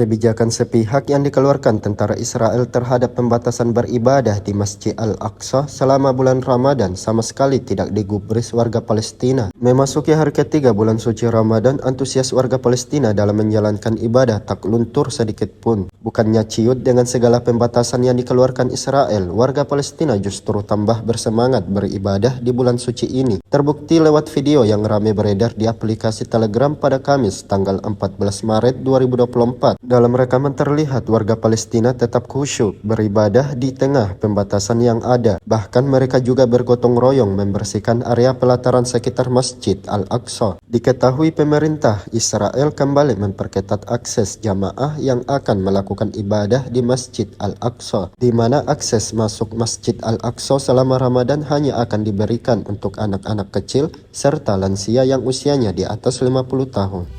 Kebijakan sepihak yang dikeluarkan tentara Israel terhadap pembatasan beribadah di Masjid Al-Aqsa selama bulan Ramadan sama sekali tidak digubris warga Palestina. Memasuki hari ketiga bulan suci Ramadan, antusias warga Palestina dalam menjalankan ibadah tak luntur sedikit pun. Bukannya ciut dengan segala pembatasan yang dikeluarkan Israel, warga Palestina justru tambah bersemangat beribadah di bulan suci ini. Terbukti lewat video yang ramai beredar di aplikasi Telegram pada Kamis tanggal 14 Maret 2024. Dalam rekaman terlihat warga Palestina tetap khusyuk beribadah di tengah pembatasan yang ada. Bahkan mereka juga bergotong royong membersihkan area pelataran sekitar Masjid Al-Aqsa. Diketahui pemerintah Israel kembali memperketat akses jamaah yang akan melakukan ibadah di Masjid Al-Aqsa, di mana akses masuk Masjid Al-Aqsa selama Ramadan hanya akan diberikan untuk anak-anak kecil serta lansia yang usianya di atas 50 tahun.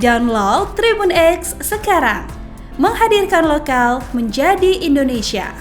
Download Tribun X sekarang, menghadirkan lokal menjadi Indonesia.